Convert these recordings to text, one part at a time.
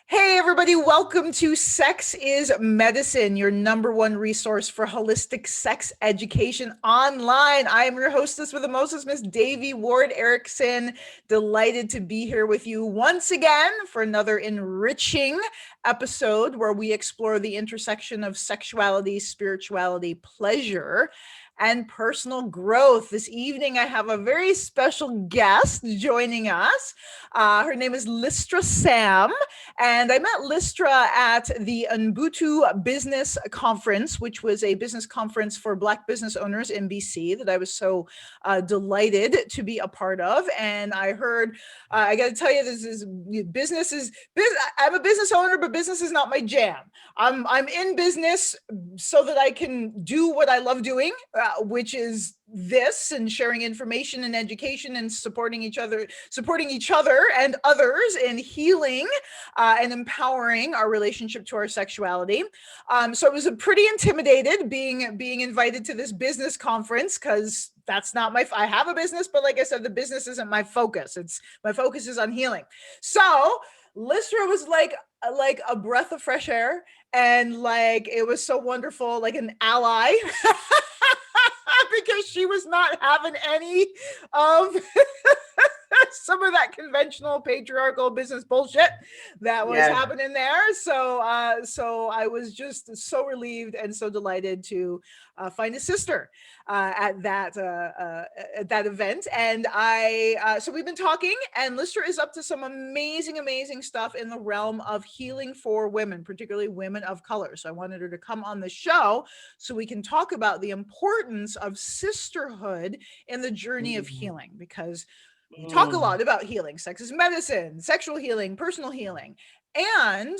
Hey, everybody, welcome to Sex is Medicine, your number one resource for holistic sex education online. I am your hostess with the mostest, Miss Devi Ward Erickson. Delighted to be here with you once again for another enriching episode where we explore the intersection of sexuality, spirituality, pleasure, and personal growth. This evening, I have a very special guest joining us. Her name is Lystra Sam. And I met Lystra at the Ubuntu Business Conference, which was a business conference for Black business owners in BC that I was so delighted to be a part of. And I heard, I got to tell you, I'm a business owner, but business is not my jam. I'm in business so that I can do what I love doing, which is this and sharing information and education and supporting each other and others in healing and empowering our relationship to our sexuality. So I was pretty intimidated being invited to this business conference because that's not I have a business, but like I said, the business isn't my focus. My focus is on healing. So Lystra was like a breath of fresh air, and like it was so wonderful, like an ally. Because she was not having any of some of that conventional patriarchal business bullshit that was happening there. So I was just so relieved and so delighted to find a sister at that event. And so we've been talking, and Lystra is up to some amazing stuff in the realm of healing for women, particularly women of color. So I wanted her to come on the show so we can talk about the importance of sisterhood in the journey of healing, because we talk a lot about healing. Sex is medicine, sexual healing, personal healing, and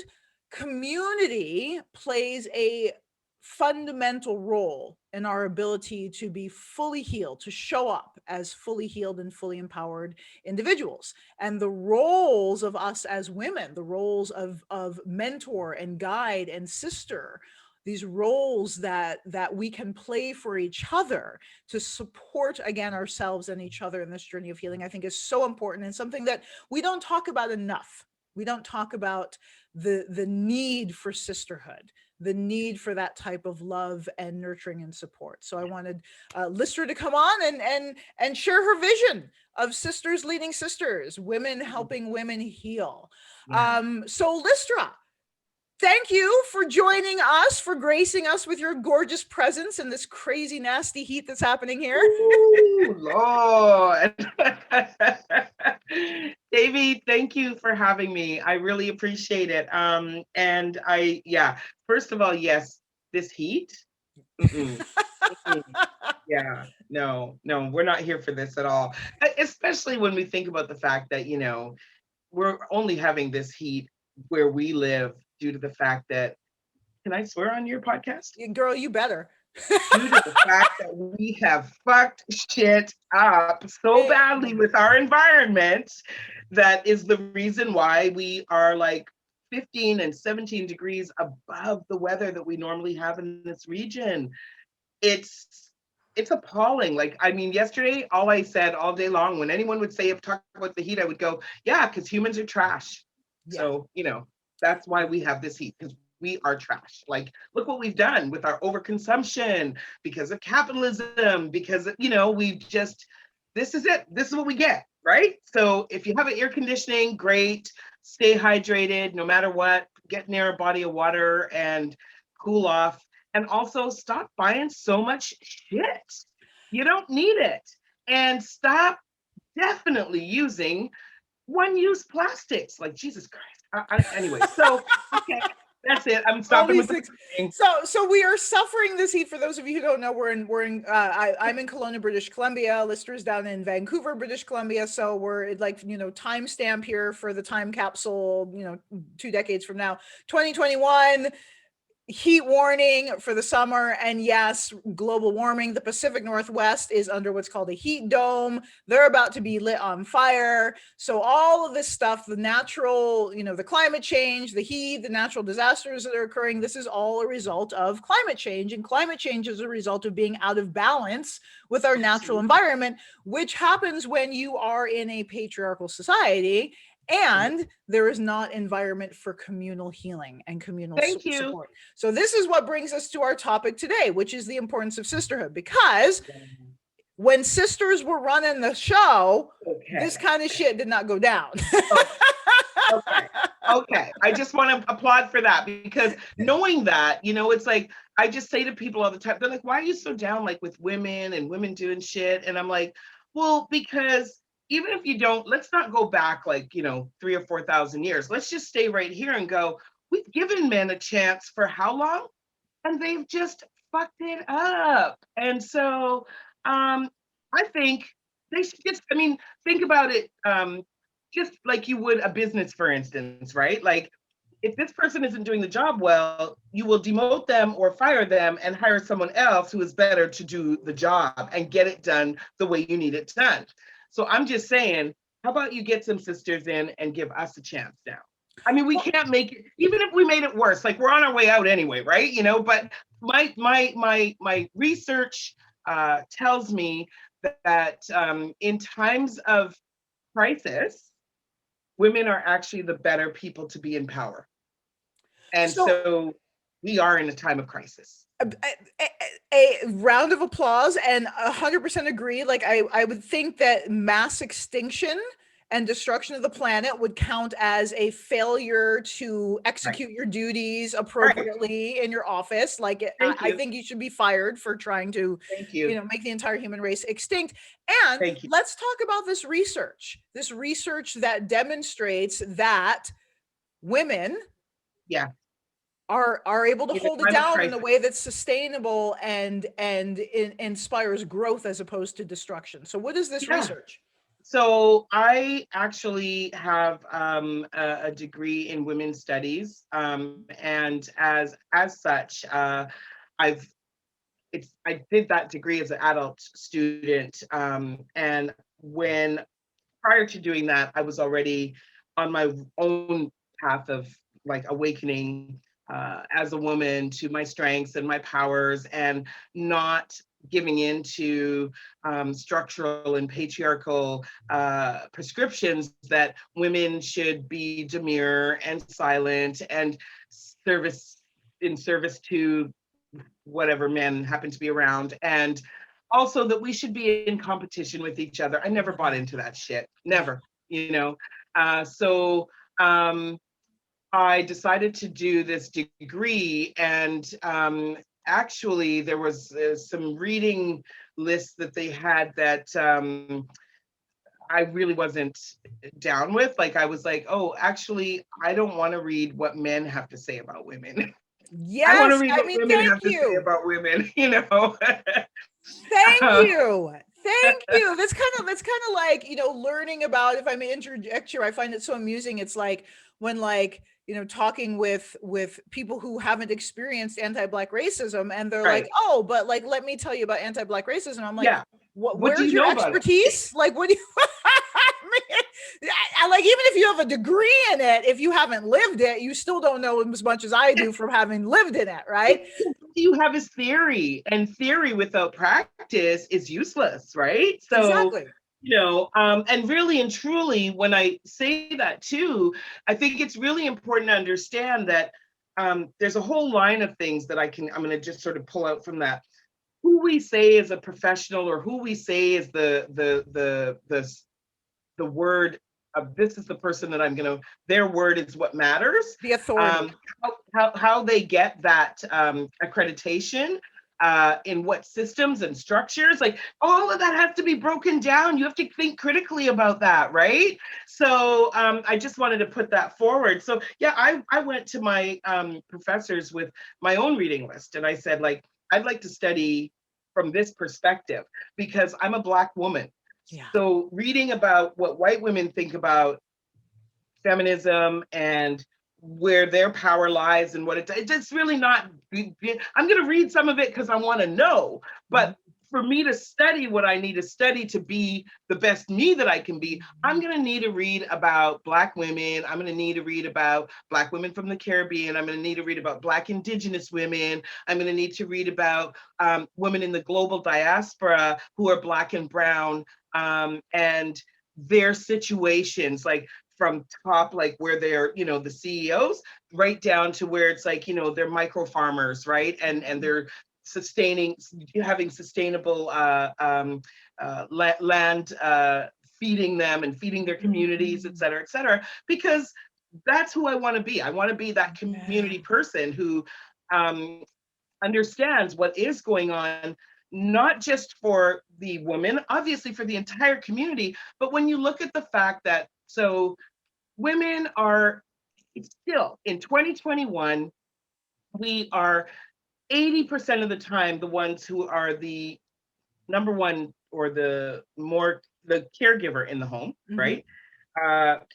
community plays a fundamental role in our ability to be fully healed, to show up as fully healed and fully empowered individuals. And the roles of us as women, the roles of mentor and guide and sister, these roles that we can play for each other to support, again, ourselves and each other in this journey of healing, I think is so important, and something that we don't talk about enough. We don't talk about the need for sisterhood, the need for that type of love and nurturing and support. So I wanted Lystra to come on and share her vision of sisters leading sisters, women helping women heal. So Lystra, thank you for joining us, for gracing us with your gorgeous presence in this crazy, nasty heat that's happening here. Ooh, Lord. Devi, thank you for having me. I really appreciate it. First of all, yes, this heat. Mm-mm, mm-mm. Yeah, no, we're not here for this at all. Especially when we think about the fact that, we're only having this heat where we live due to the fact that, can I swear on your podcast? Girl, you better. Due to the fact that we have fucked shit up so badly with our environment, that is the reason why we are like 15 and 17 degrees above the weather that we normally have in this region. It's appalling. Like, I mean, yesterday, all I said all day long, when anyone would talk about the heat, I would go, yeah, because humans are trash. Yeah. So, that's why we have this heat, because we are trash. Like, look what we've done with our overconsumption because of capitalism, because, this is it. This is what we get, right? So if you have an air conditioning, great. Stay hydrated no matter what. Get near a body of water and cool off. And also stop buying so much shit. You don't need it. And stop definitely using one-use plastics. Like, Jesus Christ. Anyway, so, okay. That's it. I'm stopping with the So we are suffering this heat. For those of you who don't know, I'm in Kelowna, British Columbia. Lystra's down in Vancouver, British Columbia. So we're like, timestamp here for the time capsule, 2 decades from now, 2021. Heat warning for the summer, and yes, global warming. The Pacific Northwest is under what's called a heat dome. They're about to be lit on fire. So all of this stuff, the natural, the climate change, the heat, the natural disasters that are occurring, this is all a result of climate change. And climate change is a result of being out of balance with our natural environment, which happens when you are in a patriarchal society and there is not environment for communal healing and communal Thank you. support. So this is what brings us to our topic today, which is the importance of sisterhood, because when sisters were running the show, this kind of shit did not go down. Okay. I just want to applaud for that, because knowing that, you know, it's like, I just say to people all the time, they're like, why are you so down, like, with women and women doing shit? And I'm like, well, because even if you don't, let's not go back like, you know, 3,000 or 4,000 years. Let's just stay right here and go, we've given men a chance for how long? And they've just fucked it up. And so I think they should just, I mean, think about it just like you would a business, for instance, right? Like, if this person isn't doing the job well, you will demote them or fire them and hire someone else who is better to do the job and get it done the way you need it done. So I'm just saying, how about you get some sisters in and give us a chance now? I mean, we can't make it, even if we made it worse, like, we're on our way out anyway, right? You know, but my research tells me that in times of crisis, women are actually the better people to be in power. And so we are in a time of crisis. A round of applause, and 100% agree. Like, I would think that mass extinction and destruction of the planet would count as a failure to execute your duties appropriately in your office. Like, I think you should be fired for trying to, you know, make the entire human race extinct. And let's talk about this research that demonstrates that women are able to hold it down in a way that's sustainable and inspires growth as opposed to destruction. So what is this research? So I actually have a degree in women's studies, and as such, I did that degree as an adult student, and when prior to doing that, I was already on my own path of like awakening as a woman to my strengths and my powers, and not giving into structural and patriarchal prescriptions that women should be demure and silent and in service to whatever men happen to be around, and also that we should be in competition with each other. I never bought into that shit, never, you know. So I decided to do this degree, and actually there was some reading lists that they had that I really wasn't down with. Like, I was like, oh, actually, I don't want to read what men have to say about women. Yes, I want to read what women have to say about women, you know. Thank you. That's kind of like, you know, learning about, if I may interject here, I find it so amusing. It's like when, like, you know, talking with people who haven't experienced anti-Black racism, and they're like, oh, but like, let me tell you about anti-Black racism. I'm like, where's your expertise? Like, what do you, I like, even if you have a degree in it, if you haven't lived it, you still don't know as much as I do from having lived in it, right? You have is theory, and theory without practice is useless, right? So you know, and really and truly, when I say that too, I think it's really important to understand that there's a whole line of things that I'm going to just sort of pull out from that. Who we say is a professional, or who we say is the word of, this is the person that I'm going to, their word is what matters. The authority. How they get that accreditation, in what systems and structures, like, all of that has to be broken down. You have to think critically about that, right? So I just wanted to put that forward. So yeah, I went to my professors with my own reading list, and I said, like, I'd like to study from this perspective because I'm a Black woman. Yeah. So reading about what white women think about feminism and where their power lies and what it's really not, I'm going to read some of it because I want to know, but for me to study what I need to study to be the best me that I can be, I'm going to need to read about Black women. I'm going to need to read about Black women from the Caribbean. I'm going to need to read about Black Indigenous women. I'm going to need to read about women in the global diaspora who are Black and brown, and their situations. Like, from top, like where they're, you know, the CEOs, right down to where it's like, you know, they're micro farmers, right? And they're having sustainable land, feeding them and feeding their communities, et cetera, because that's who I want to be. I want to be that community person who understands what is going on, not just for the women, obviously for the entire community, but when you look at the fact that, so women are still in 2021, we are 80% of the time the ones who are the number one, or the caregiver in the home, right?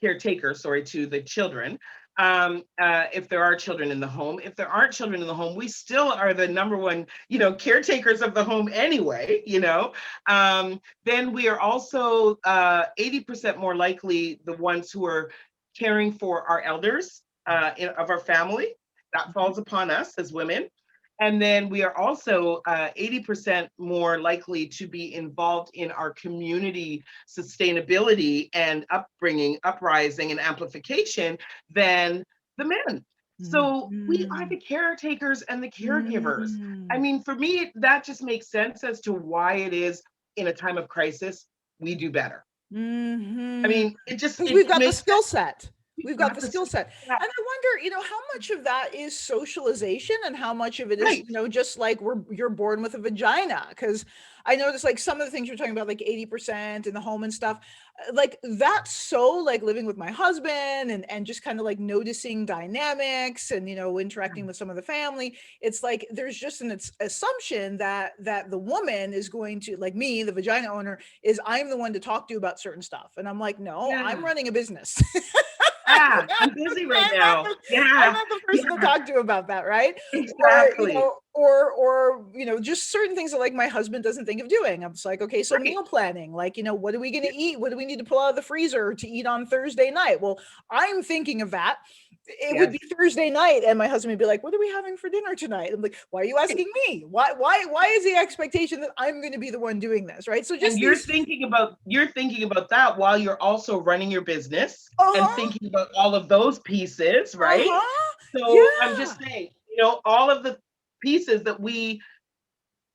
Caretaker, sorry, to the children. If there are children in the home, if there aren't children in the home, we still are the number one, you know, caretakers of the home anyway, you know. Then we are also 80% more likely the ones who are caring for our elders of our family. That falls upon us as women. And then we are also 80% more likely to be involved in our community sustainability and upbringing, uprising, and amplification than the men. So we are the caretakers and the caregivers. I mean, for me, that just makes sense as to why it is in a time of crisis, we do better. I mean, we've got the skill set. We've got the skill set. And I wonder, you know, how much of that is socialization and how much of it is, you know, just like you're born with a vagina. Because I noticed like some of the things you're talking about, like 80% in the home and stuff, like that's so like living with my husband and just kind of like noticing dynamics and, you know, interacting with some of the family. It's like there's just an assumption that the woman is going to, like me, the vagina owner, is I'm the one to talk to about certain stuff. And I'm like, no, I'm running a business. I'm busy right now. I'm not the person to talk to about that, right? Exactly. Or you know, just certain things that like my husband doesn't think of doing. I'm just like, okay, so meal planning, like, you know, what are we going to eat? What do we need to pull out of the freezer to eat on Thursday night? Well, I'm thinking of that. It would be Thursday night, and my husband would be like, "What are we having for dinner tonight?" I'm like, "Why are you asking me? Why is the expectation that I'm going to be the one doing this?" Right? So just and you're thinking about that while you're also running your business and thinking about all of those pieces, right? So I'm just saying, you know, all of the pieces that we,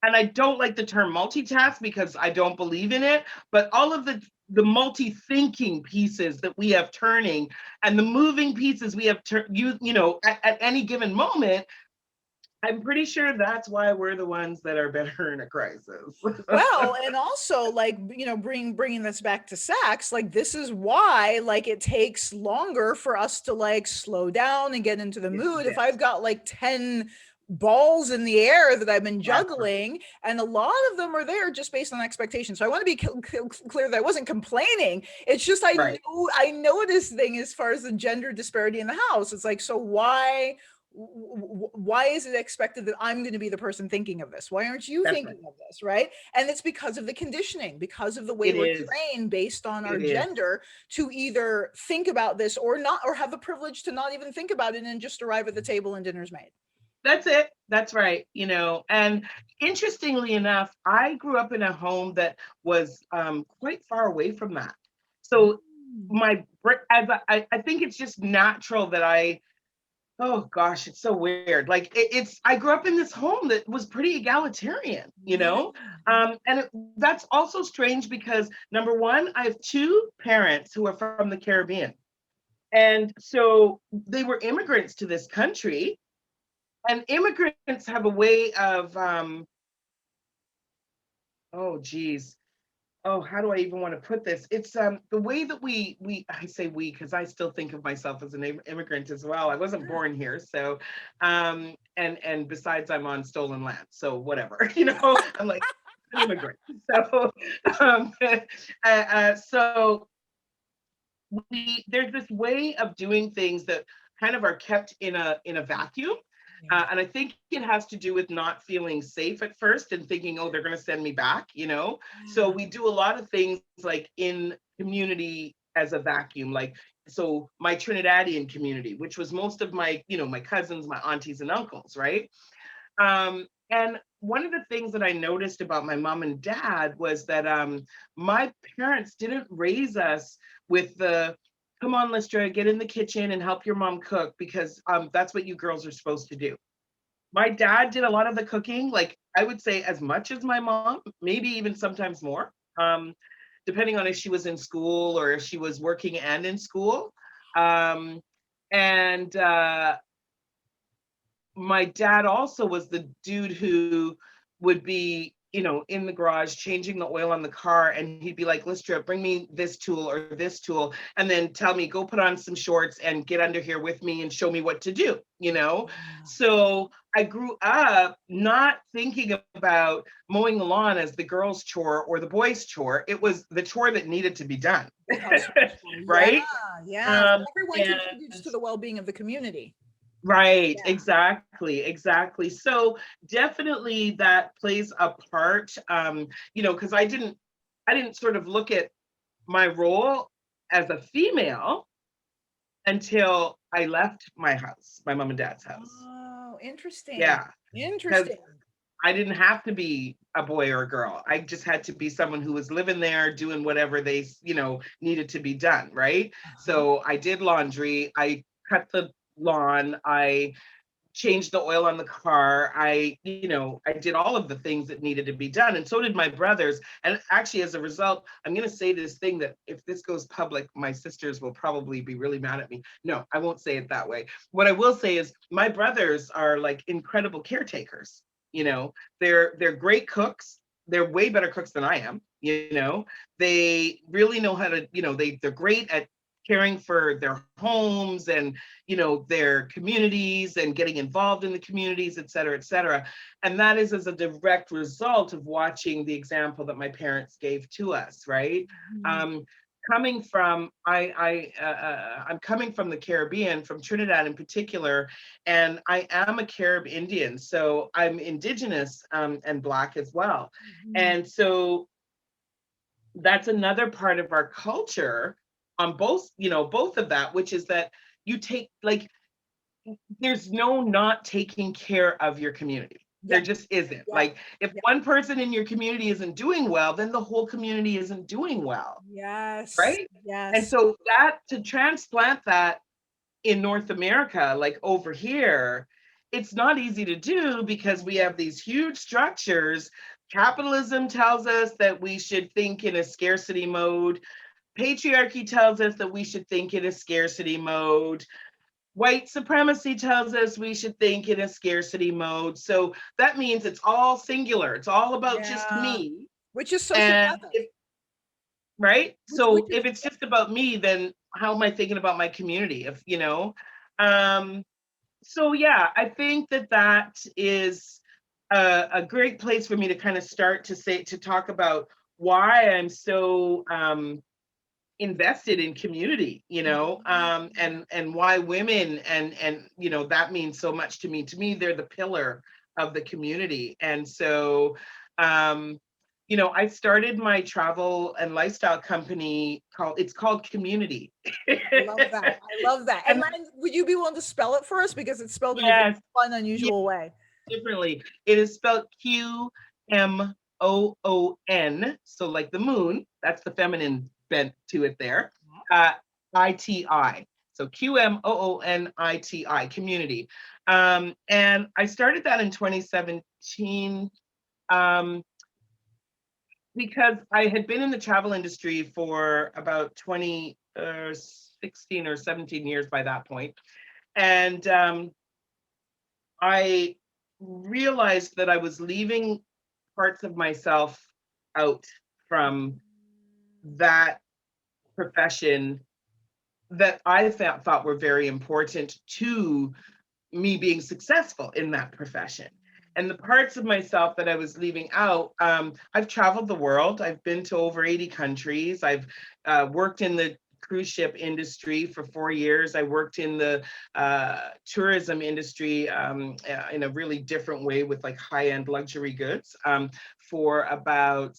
and I don't like the term multitask because I don't believe in it, but all of the multi-thinking pieces that we have turning and the moving pieces we have you know, at any given moment, I'm pretty sure that's why we're the ones that are better in a crisis. Well, and also like, you know, bringing this back to sex, like this is why like it takes longer for us to like slow down and get into the mood. If I've got like 10 balls in the air that I've been juggling, and a lot of them are there just based on expectations. So I want to be clear that I wasn't complaining. It's just I noticed thing as far as the gender disparity in the house. It's like, so why is it expected that I'm going to be the person thinking of this? Why aren't you thinking of this, right? And it's because of the conditioning, because of the way we're trained based on our gender to either think about this or not, or have the privilege to not even think about it and just arrive at the table and dinner's made. That's it. That's right. You know, and interestingly enough, I grew up in a home that was quite far away from that. So I think it's just natural that oh gosh, it's so weird. Like I grew up in this home that was pretty egalitarian, you know? And that's also strange because number one, I have two parents who are from the Caribbean. And so they were immigrants to this country. And immigrants have a way of, how do I even want to put this? It's the way that I say we because I still think of myself as an immigrant as well. I wasn't born here, so and besides, I'm on stolen land, so whatever, you know. I'm like an immigrant, so so there's this way of doing things that kind of are kept in a vacuum. And I think it has to do with not feeling safe at first and thinking, oh, they're going to send me back, you know? So we do a lot of things like in community as a vacuum, like, so my Trinidadian community, which was most of my, you know, my cousins, my aunties and uncles, right? And one of the things that I noticed about my mom and dad was that my parents didn't raise us with the come on, Lystra, get in the kitchen and help your mom cook, because that's what you girls are supposed to do. My dad did a lot of the cooking, like I would say as much as my mom, maybe even sometimes more, depending on if she was in school or if she was working and in school. Um, and My dad also was the dude who would be, in the garage changing the oil on the car, and he'd be like, Lystra, bring me this tool or this tool, and then tell me, go put on some shorts and get under here with me and show me what to do. So I grew up not thinking about mowing the lawn as the girl's chore or the boy's chore. It was the chore that needed to be done. Right? Yeah. Everyone contributes to the well-being of the community. Right, yeah. Exactly. So definitely that plays a part, because I didn't sort of look at my role as a female until I left my house, my mom and dad's house. Oh, interesting. Yeah. Interesting. I didn't have to be a boy or a girl. I just had to be someone who was living there, doing whatever they, needed to be done, right? So I did laundry, I cut the lawn, I changed the oil on the car, I did all of the things that needed to be done, and so did my brothers. And actually, as a result, I'm going to say this thing that if this goes public, my sisters will probably be really mad at me. No, I won't say it that way. What I will say is my brothers are like incredible caretakers. They're great cooks. They're way better cooks than I am. They really know how to, they're great at caring for their homes and their communities and getting involved in the communities, et cetera, and that is as a direct result of watching the example that my parents gave to us, right? Coming from I'm coming from the Caribbean, from Trinidad in particular, and I am a Carib Indian, so I'm Indigenous and Black as well. And so that's another part of our culture on both of that, which is that you take, like, there's no not taking care of your community. There just isn't. Like, if one person in your community isn't doing well, then the whole community isn't doing well. Yes. Right? Yes. And so that, to transplant that in North America, like over here, it's not easy to do because we have these huge structures. Capitalism tells us that we should think in a scarcity mode. Patriarchy tells us that we should think in a scarcity mode. White supremacy tells us we should think in a scarcity mode. So that means it's all singular. It's all about just me. Which is sociopathic. Right? So if it's just about me, then how am I thinking about my community? So yeah, I think that is a great place for me to kind of start to talk about why I'm so invested in community, and why women and that means so much to me. To me, they're the pillar of the community. And so I started my travel and lifestyle company called Community. I love that. And would you be willing to spell it for us, because it's spelled in a fun, unusual way? Differently. It is spelled QMOON, so like the moon, that's the feminine bent to it there. ITI. So QMOONITI, Community. And I started that in 2017 because I had been in the travel industry for about 16 or 17 years by that point. And I realized that I was leaving parts of myself out from that profession that I thought were very important to me being successful in that profession. And the parts of myself that I was leaving out, I've traveled the world. I've been to over 80 countries. I've worked in the cruise ship industry for 4 years. I worked in the tourism industry in a really different way with like high-end luxury goods for about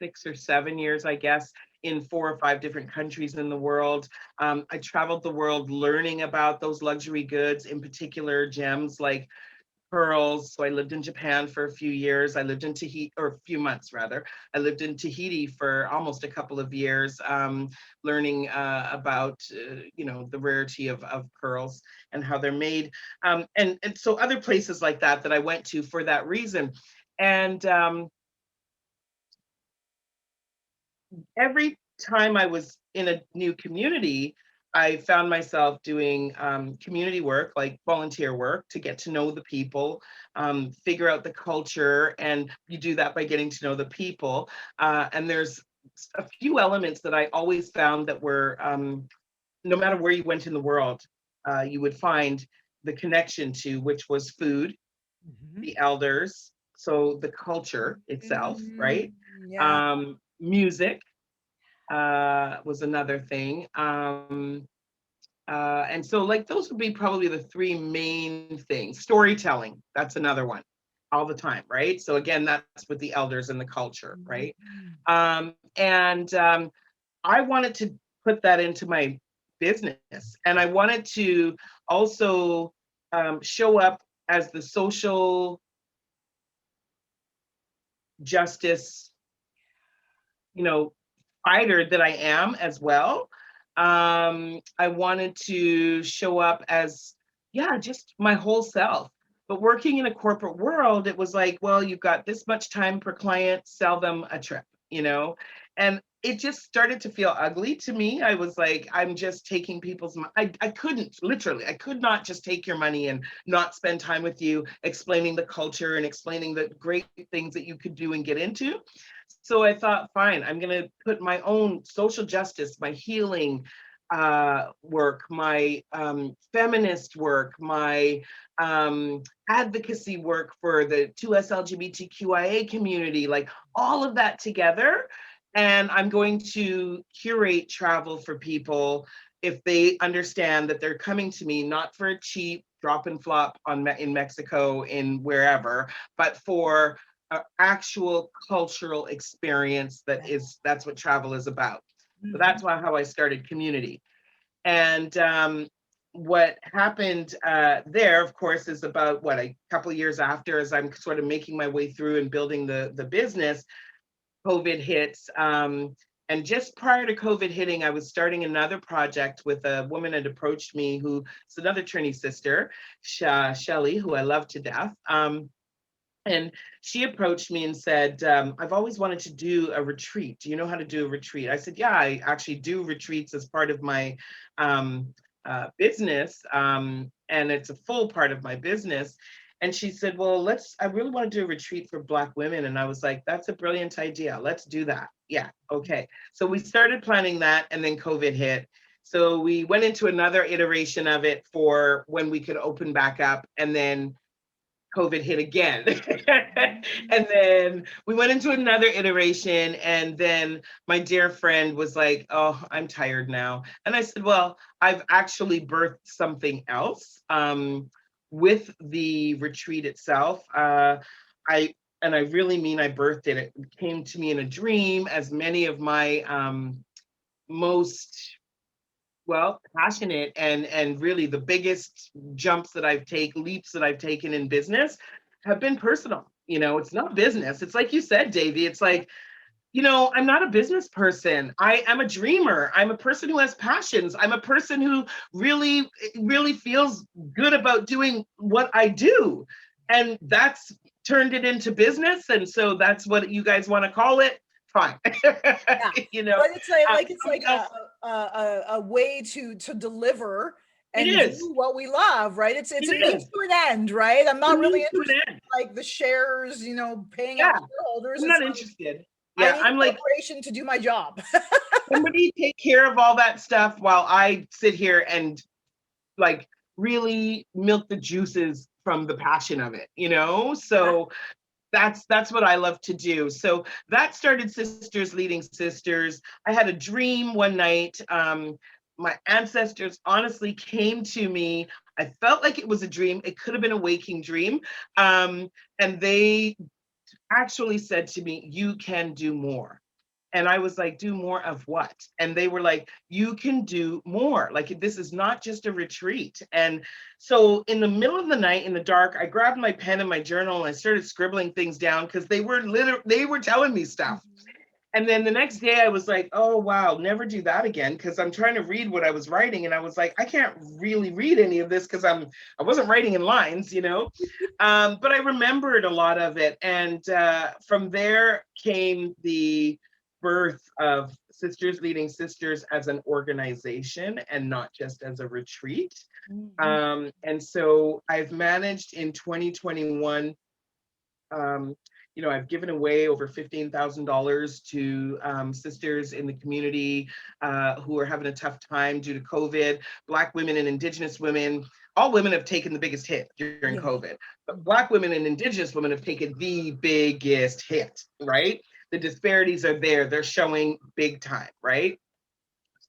6 or 7 years, I guess, in 4 or 5 different countries in the world. I traveled the world learning about those luxury goods, in particular gems like pearls. So I lived in Japan for a few years. I lived in Tahiti, or a few months rather. I lived in Tahiti for almost a couple of years, learning about, the rarity of pearls and how they're made. And so other places like that I went to for that reason. And every time I was in a new community, I found myself doing community work, like volunteer work, to get to know the people, figure out the culture, and you do that by getting to know the people. And there's a few elements that I always found that were, no matter where you went in the world, you would find the connection to, which was food, the elders, so the culture itself, right? Yeah. Music was another thing. And so, like, those would be probably the three main things. Storytelling, that's another one, all the time, right? So again, that's with the elders and the culture, right? And I wanted to put that into my business, and I wanted to also show up as the social justice, fighter that I am as well. I wanted to show up as, yeah, just my whole self. But working in a corporate world, it was like, well, you've got this much time per client, sell them a trip. And it just started to feel ugly to me. I was like, I'm just taking people's money. I couldn't, literally, I could not just take your money and not spend time with you explaining the culture and explaining the great things that you could do and get into. So I thought, fine, I'm going to put my own social justice, my healing work, my feminist work, my advocacy work for the 2S LGBTQIA community, like all of that together. And I'm going to curate travel for people if they understand that they're coming to me not for a cheap drop and flop in Mexico, in wherever, but for actual cultural experience that's what travel is about. So that's how I started community. And what happened there, of course, is about a couple of years after, as I'm sort of making my way through and building the business, COVID hits. And just prior to COVID hitting, I was starting another project with a woman that approached me, who's another Trini sister, Shelly, who I love to death. And she approached me and said, I've always wanted to do a retreat. Do you know how to do a retreat? I said, yeah, I actually do retreats as part of my business. And it's a full part of my business. And she said, well, I really want to do a retreat for Black women. And I was like, that's a brilliant idea. Let's do that. Yeah, okay. So we started planning that, and then COVID hit. So we went into another iteration of it for when we could open back up, and then COVID hit again. And then we went into another iteration, and then my dear friend was like, oh, I'm tired now. And I said, well, I've actually birthed something else with the retreat itself. And I really mean I birthed it. It came to me in a dream, as many of my most passionate and really the biggest leaps that I've taken in business have been personal. It's not business. It's like you said, Davey, it's like, I'm not a business person. I am a dreamer. I'm a person who has passions. I'm a person who really, really feels good about doing what I do. And that's turned it into business. And so that's what you guys want to call it. Fine. Yeah. But it's like a way to deliver and do what we love, right? It's a means to an end, right? I'm not really interested in like the shares, paying out shareholders. I'm not interested. Yeah, I'm like corporation to do my job. Somebody take care of all that stuff while I sit here and like really milk the juices from the passion of it, So that's what I love to do. So that started Sisters Leading Sisters. I had a dream one night. My ancestors honestly came to me. I felt like it was a dream. It could have been a waking dream. And they actually said to me, you can do more. And I was like, do more of what? And they were like, you can do more. Like, this is not just a retreat. And so in the middle of the night, in the dark, I grabbed my pen and my journal and I started scribbling things down because they were telling me stuff. And then the next day I was like, oh, wow, never do that again. Cause I'm trying to read what I was writing. And I was like, I can't really read any of this because I wasn't writing in lines, you know? But I remembered a lot of it. And from there came the birth of Sisters Leading Sisters as an organization and not just as a retreat. And so I've managed in 2021, you know, I've given away over $15,000 to sisters in the community who are having a tough time due to COVID. Black women and Indigenous women, all women have taken the biggest hit during COVID, but Black women and Indigenous women have taken the biggest hit, right? The disparities are there. They're showing big time, right?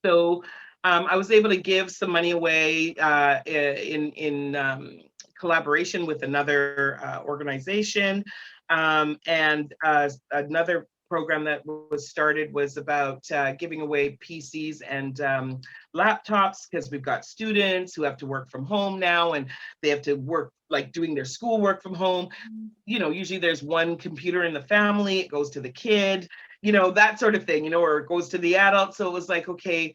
So I was able to give some money away in collaboration with another organization. And another program that was started was about giving away PCs and laptops, because we've got students who have to work from home now, and they have to work like doing their schoolwork from home. You know, usually there's one computer in the family, it goes to the kid, you know, that sort of thing, you know, or it goes to the adult. So it was like, okay,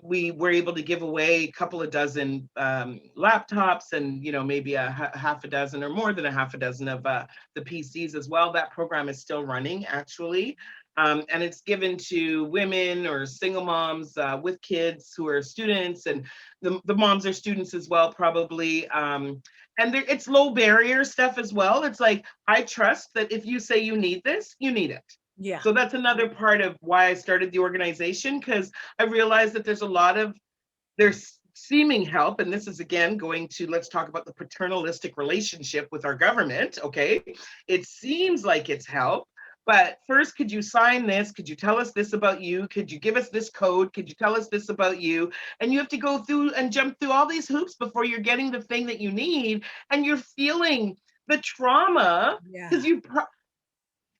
we were able to give away a couple of dozen laptops and, you know, maybe half a dozen or more than a half a dozen of the PCs as well. That program is still running, actually. And it's given to women or single moms with kids who are students, and the moms are students as well, probably. And it's low barrier stuff as well. It's like, I trust that if you say you need this, you need it. Yeah. So that's another part of why I started the organization, because I realized that there's seeming help. And this is, again, going to, let's talk about the paternalistic relationship with our government, okay? It seems like it's help, but first, could you sign this? Could you tell us this about you? Could you give us this code? Could you tell us this about you? And you have to go through and jump through all these hoops before you're getting the thing that you need. And you're feeling the trauma, because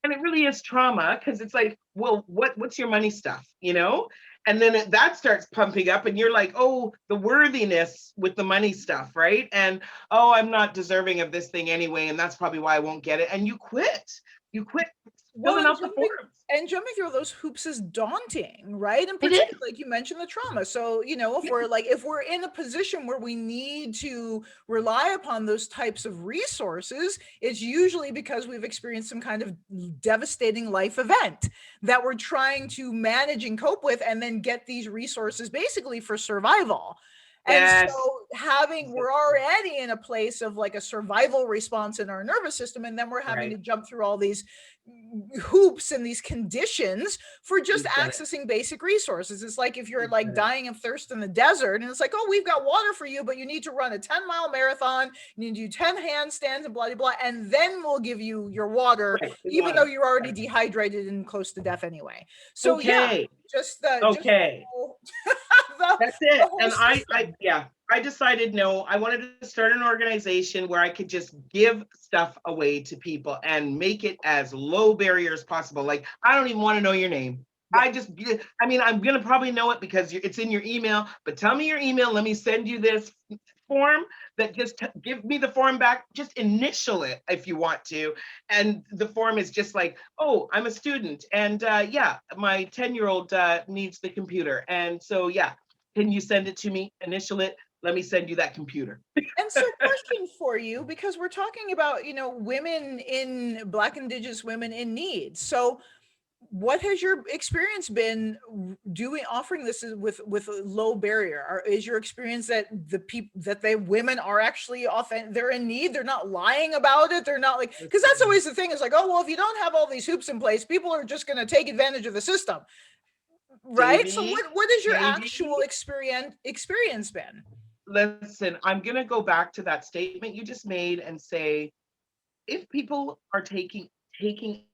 and it really is trauma, because it's like, well, what's your money stuff, you know? And then that starts pumping up and you're like, oh, the worthiness with the money stuff, right? And, oh, I'm not deserving of this thing anyway, and that's probably why I won't get it. And you quit filling out the forms. And jumping through those hoops is daunting, right? And particularly, like you mentioned, the trauma. So, you know, if we're in a position where we need to rely upon those types of resources, it's usually because we've experienced some kind of devastating life event that we're trying to manage and cope with, and then get these resources basically for survival. And so we're already in a place of like a survival response in our nervous system, and then we're having to jump through all these hoops and these conditions for just accessing basic resources. It's like if you're like dying of thirst in the desert, and it's like, oh, we've got water for you, but you need to run a 10-mile marathon, you need to do 10 handstands and blah, blah, blah, and then we'll give you your water, even though you're already dehydrated and close to death anyway. So just that's it. And I decided, no, I wanted to start an organization where I could just give stuff away to people and make it as low barrier as possible. Like, I don't even want to know your name. I'm going to probably know it because it's in your email, but tell me your email. Let me send you this form that just give me the form back. Just initial it if you want to. And the form is just like, oh, I'm a student. And my 10-year-old needs the computer. And so, can you send it to me? Initial it. Let me send you that computer. And so, question for you, because we're talking about, you know, Black Indigenous women in need. So what has your experience been offering this with low barrier? Is your experience that women are actually they're in need, they're not lying about it, they're not like, because that's always the thing, is like, oh, well, if you don't have all these hoops in place, people are just going to take advantage of the system, right? Devi, so what has your actual experience been? Listen, I'm going to go back to that statement you just made and say, if people are taking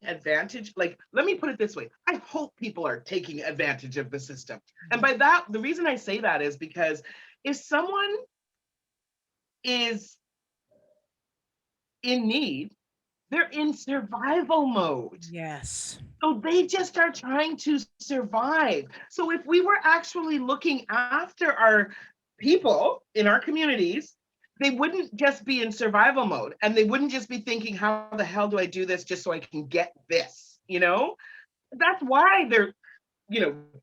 advantage, like, let me put it this way, I hope people are taking advantage of the system. And by that, the reason I say that is because if someone is in need, they're in survival mode. Yes. So they just are trying to survive. So if we were actually looking after our people in our communities, they wouldn't just be in survival mode, and they wouldn't just be thinking, how the hell do I do this just so I can get this, you know? That's why they're,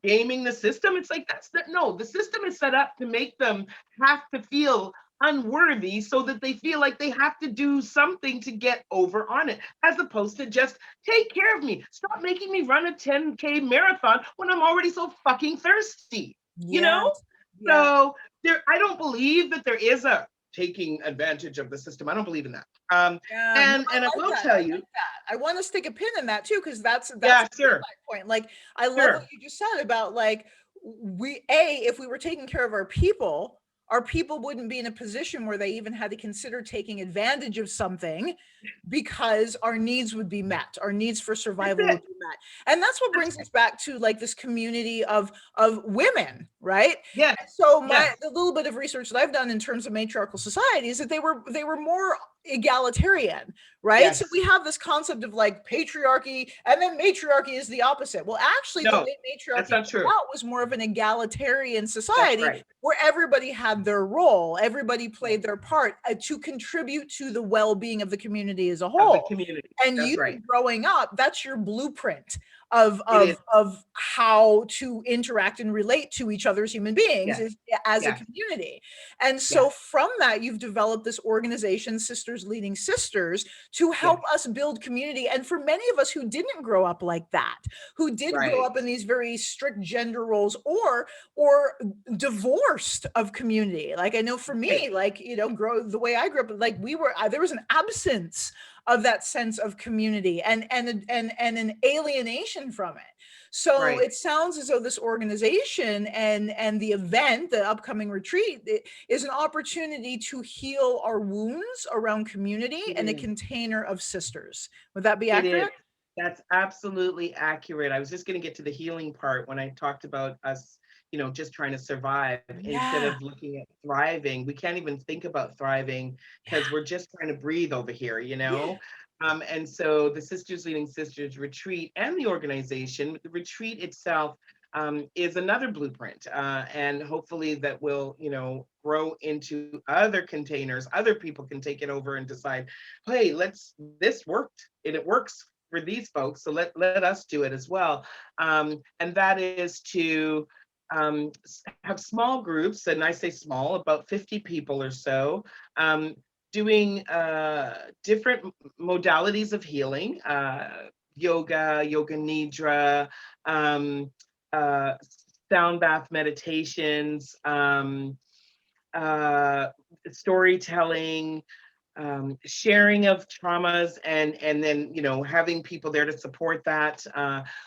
gaming the system. It's like, no, the system is set up to make them have to feel unworthy so that they feel like they have to do something to get over on it, as opposed to just take care of me. Stop making me run a 10K marathon when I'm already so fucking thirsty, you Yes. know? Yeah. So I don't believe that there is a taking advantage of the system. I don't believe in that. Yeah, no, And I I like will that. tell I you, like that. I want to stick a pin in that too, because that's yeah, my sure, point. Like, I love what sure. you just said about like if we were taking care of our people wouldn't be in a position where they even had to consider taking advantage of something, because our needs would be met, our needs for That's survival would it. be met. And that's what brings us back to like this community of women, right? Yes, And so yes, the little bit of research that I've done in terms of matriarchal societies, that they were more egalitarian, right? So yes. we have this concept of like patriarchy, and then matriarchy is the opposite. Well, actually, the No, way that's matriarchy not came true. out was more of an egalitarian That's society, right. where everybody had their role, everybody played their part to contribute to the well-being of the community as a Of the whole. community. And That's you right. growing up, that's your blueprint of It is. how to interact and relate to each other as human beings, Yes, is as a yes, community. And so yes, from that, you've developed this organization, Sisters Leading Sisters, to help yes. us build community. And for many of us who didn't grow up like that, who did grow Right. up in these very strict gender roles, or divorced of community, like I know for Right. me, like grow the way I grew up, like there was an absence of that sense of community, and an alienation from it. So Right. it sounds as though this organization and the event, the upcoming retreat, is an opportunity to heal our wounds around community It and a is. container of sisters. Would that be It is. accurate? That's absolutely accurate. I was just going to get to the healing part when I talked about us, just trying to survive instead Yeah. of looking at thriving. We can't even think about thriving because we're just trying to breathe over here, you Yeah. know? And so the Sisters Leading Sisters retreat and the organization, the retreat itself, is another blueprint. And hopefully that will, grow into other containers. Other people can take it over and decide, hey, this worked and it works for these folks, so let us do it as well. And that is to have small groups, and I say small, about 50 people or so, doing different modalities of healing, yoga nidra, um, uh, sound bath meditations, uh, storytelling, sharing of traumas, and then having people there to support that,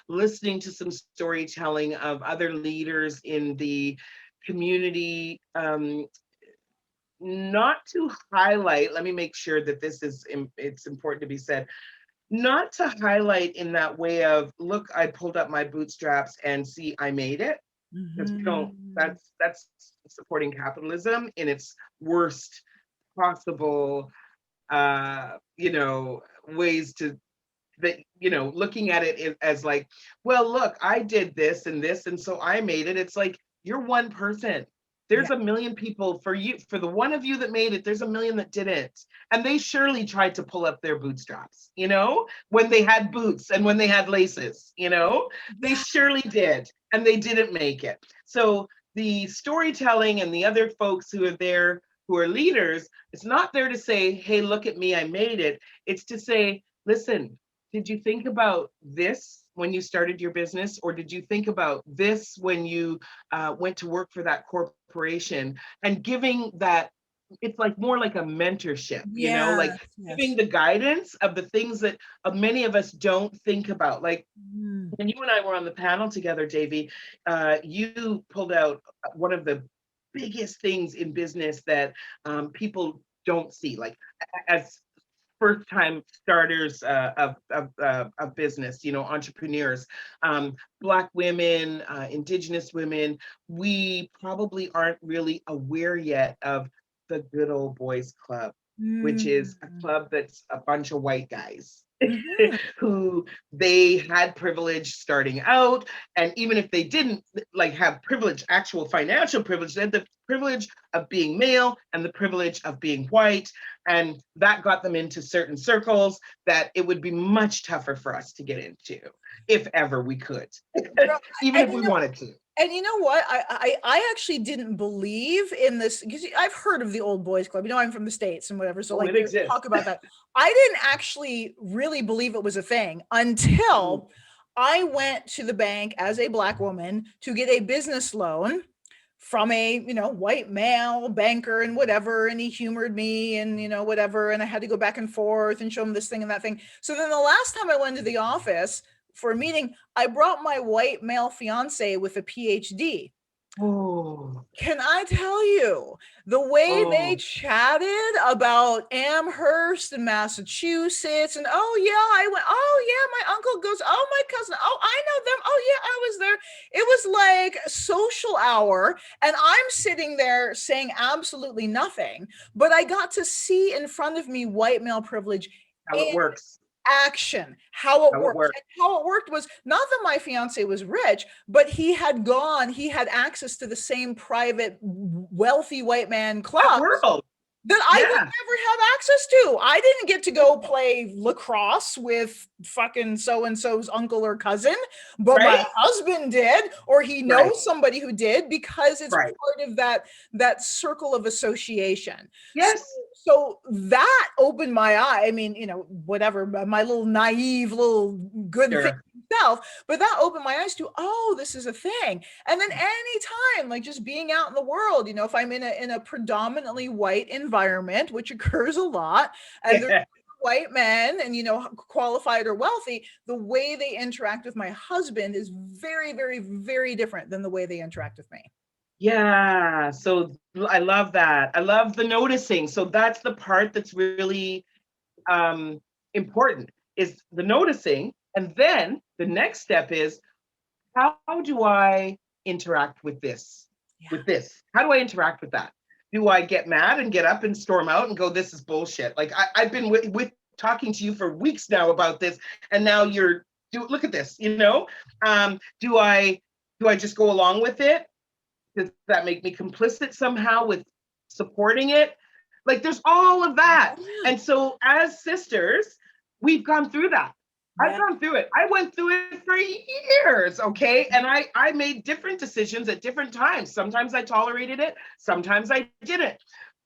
listening to some storytelling of other leaders in the community, not to highlight, let me make sure that it's important to be said, not to highlight in that way of, look, I pulled up my bootstraps and see, I made it, because we don't, Mhm. that's supporting capitalism in its worst possible ways to, that, looking at it as like, well, look, I did this and this, and so I made it. It's like, you're one person. Yeah. There's a million people. For the one of you that made it, there's a million that didn't. And they surely tried to pull up their bootstraps, when they had boots and when they had laces, they Yeah. surely did. And they didn't make it. So the storytelling and the other folks who are there, who are leaders, it's not there to say, hey, look at me, I made it. It's to say, listen, did you think about this when you started your business? Or did you think about this when you went to work for that corporation? And giving that, it's like more like a mentorship, like Yes. giving Yes. the guidance of the things that many of us don't think about. Like Mm. when you and I were on the panel together, Davey, you pulled out one of the biggest things in business that people don't see, like as first time starters of business, entrepreneurs, Black women, Indigenous women, we probably aren't really aware yet of the good old boys club. which is a Mm. club that's a bunch of white guys Mhm. who they had privilege starting out. And even if they didn't like have privilege, actual financial privilege, they had the privilege of being male and the privilege of being white. And that got them into certain circles that it would be much tougher for us to get into if ever we could, Girl, even and if we wanted to. and you know what? I actually didn't believe in this because I've heard of the old boys club. You know, I'm from the States and whatever. So Oh, like it there's exists. talk about that. I didn't actually really believe it was a thing Mm. until I went to the bank as a black woman to get a business loan from a, white male banker and whatever. And he humored me and, whatever. And I had to go back and forth and show him this thing and that thing. So then the last time I went to the office for a meeting, I brought my white male fiance with a PhD. Oh, Can I tell you the way they oh, chatted about Amherst and Massachusetts and oh yeah, I went, oh yeah, my uncle goes, oh my cousin, oh I know them, oh yeah, I was there. It was like social hour and I'm sitting there saying absolutely nothing, but I got to see in front of me white male privilege how it in works. action, how it How it worked. works. And how it worked was not that my fiance was rich, but he had access to the same private wealthy white man That clubs world. that I would Yeah. never have access to. I didn't get to go play lacrosse with fucking so and so's uncle or cousin, but Right. my husband did, or he Right. knows somebody who did because it's Right. part of that circle of association. So, Yes. so that opened my eye. I mean, whatever, my little naive little good thing Sure. self, but that opened my eyes to, oh, this is a thing. And then anytime, like just being out in the world, if I'm in a predominantly white environment, which occurs a lot, and there's Yeah. white men and qualified or wealthy, the way they interact with my husband is very, very, very different than the way they interact with me. Yeah. So I love that. I love the noticing. So that's the part that's really um, important is the noticing. And then the next step is how do I interact with this? Yeah. With this? How do I interact with that? Do I get mad and get up and storm out and go, this is bullshit? Like I've been with talking to you for weeks now about this, and now look at this, do I just go along with it? Does that make me complicit somehow with supporting it? Like there's all of that. Yeah. And so as sisters, we've gone through that. I've Yeah. gone through it. I went through it for years, okay? And I made different decisions at different times. Sometimes I tolerated it, sometimes I didn't.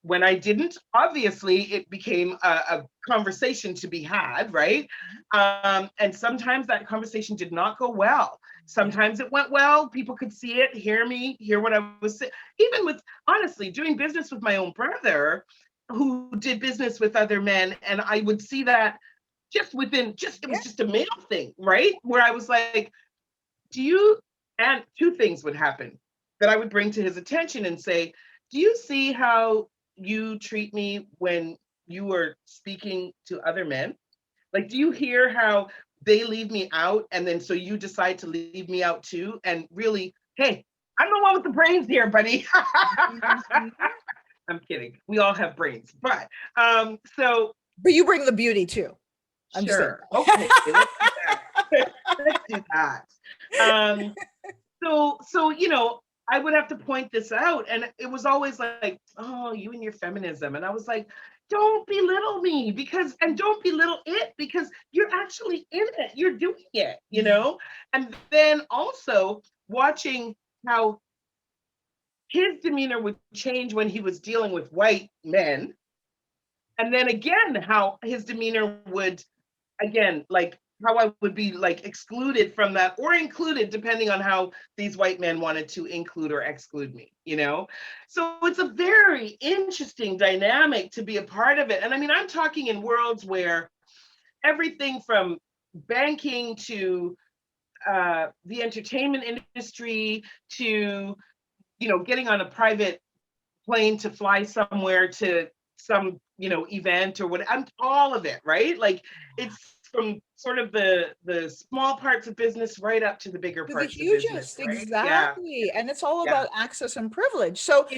When I didn't, obviously it became a conversation to be had, right? And sometimes that conversation did not go well. Sometimes it went well. People could see it, hear me, hear what I was saying. Even with, honestly, doing business with my own brother, who did business with other men, and I would see that it was just a male thing, right? Where I was like, and two things would happen that I would bring to his attention and say, do you see how you treat me when you are speaking to other men? Like, do you hear how they leave me out and then so you decide to leave me out too? And really, hey, I'm the one with the brains here, buddy. I'm kidding. We all have brains, but But you bring the beauty too. I'm sure. Okay, let's do that. Let's do that. Um, so I would have to point this out, and it was always like, oh, you and your feminism, and I was like, don't belittle me and don't belittle it because you're actually in it, you're doing it, and then also watching how his demeanor would change when he was dealing with white men, and then again how his demeanor would again, like how I would be like excluded from that or included depending on how these white men wanted to include or exclude me, So it's a very interesting dynamic to be a part of it. And I mean, I'm talking in worlds where everything from banking to the entertainment industry to, getting on a private plane to fly somewhere to some, event or what, all of it, right? Like it's from sort of the small parts of business right up to the bigger To the parts of business, hugest, right? Yeah, exactly. And it's all yeah. about access and privilege. So It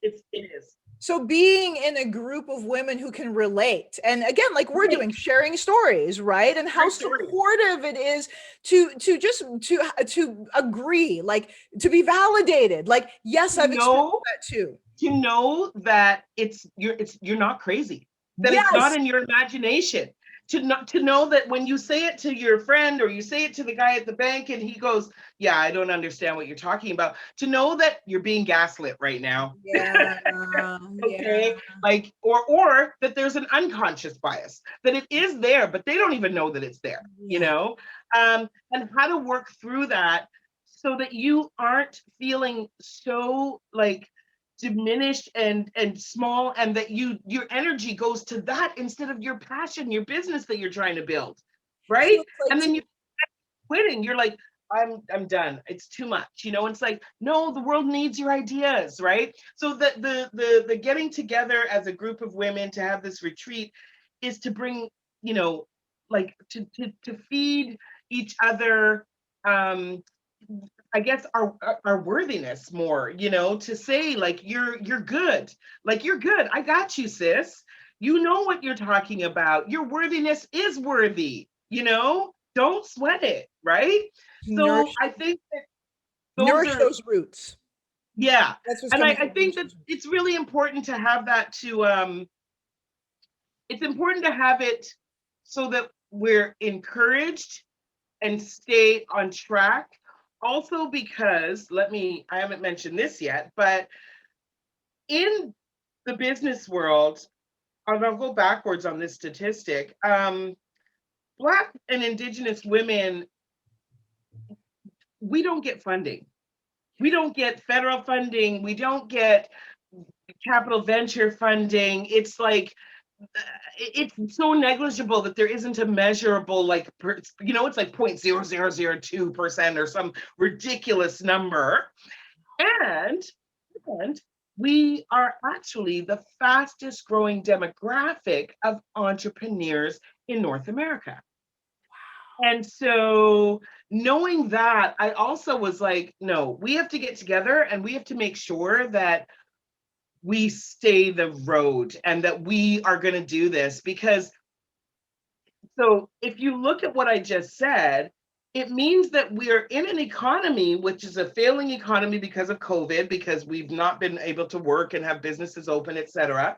is. It is. So being in a group of women who can relate, and again, like we're doing, sharing stories, right? And how supportive it is to just to agree, like to be validated. Like, yes, I've experienced that too. To know that you're not crazy, that it's not in your imagination. To know that when you say it to your friend or you say it to the guy at the bank and he goes, yeah, I don't understand what you're talking about, to know that you're being gaslit right now. Yeah. Okay. Yeah. Like, or that there's an unconscious bias, that it is there, but they don't even know that it's there, you know? And how to work through that so that you aren't feeling so like diminished and small, and that your energy goes to that instead of your passion, your business that you're trying to build, right? So like, and then you quitting, you're like, I'm done, it's too much, you know. It's like, no, the world needs your ideas, right? So the getting together as a group of women to have this retreat is to bring, you know, like to feed each other, I guess our worthiness more, you know, to say like, you're good, like you're good, I got you, sis, you know what you're talking about, your worthiness is worthy, you know, don't sweat it, right? So I think that nourish those roots. Yeah. And I think that it's really important to have that it's important to have it so that we're encouraged and stay on track. Also, because I haven't mentioned this yet, but in the business world, and I'll go backwards on this statistic, Black and Indigenous women, we don't get funding. We don't get federal funding. We don't get capital venture funding. It's like, it's so negligible that there isn't a measurable, like, you know, it's like 0.0002% or some ridiculous number. And we are actually the fastest growing demographic of entrepreneurs in North America. Wow. And so knowing that, I also was like, no, we have to get together and we have to make sure that we stay the road and that we are going to do this. Because so if you look at what I just said, it means that we are in an economy which is a failing economy because of COVID, because we've not been able to work and have businesses open, etc.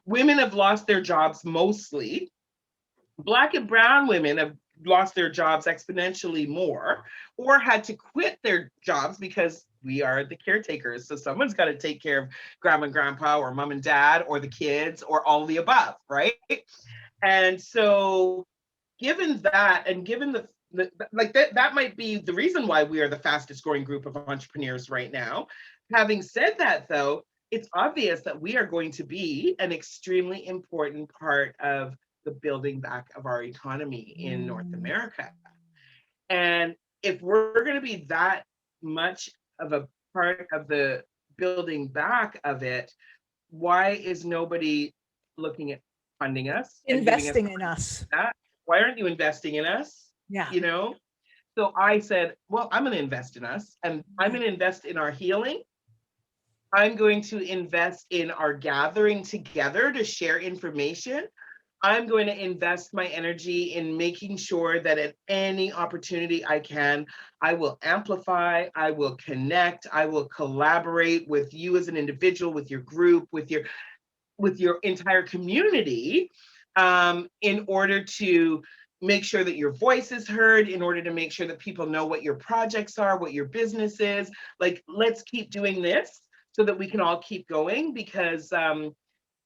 Women have lost their jobs mostly. Black and brown women have lost their jobs exponentially more, or had to quit their jobs because we are the caretakers. So someone's got to take care of grandma and grandpa, or mom and dad, or the kids, or all the above, right? And so given that, and given that might be the reason why we are the fastest growing group of entrepreneurs right now. Having said that, though, it's obvious that we are going to be an extremely important part of the building back of our economy in North America. And if we're going to be that much of a part of the building back of it, why is nobody looking at funding us, investing in us? Why aren't you investing in us? Yeah. You know? So I said, well, I'm going to invest in us, and I'm going to invest in our healing. I'm going to invest in our gathering together to share information. I'm going to invest my energy in making sure that at any opportunity I can, I will amplify, I will connect, I will collaborate with you as an individual, with your group, with your entire community, in order to make sure that your voice is heard, in order to make sure that people know what your projects are, what your business is. Like, let's keep doing this so that we can all keep going, because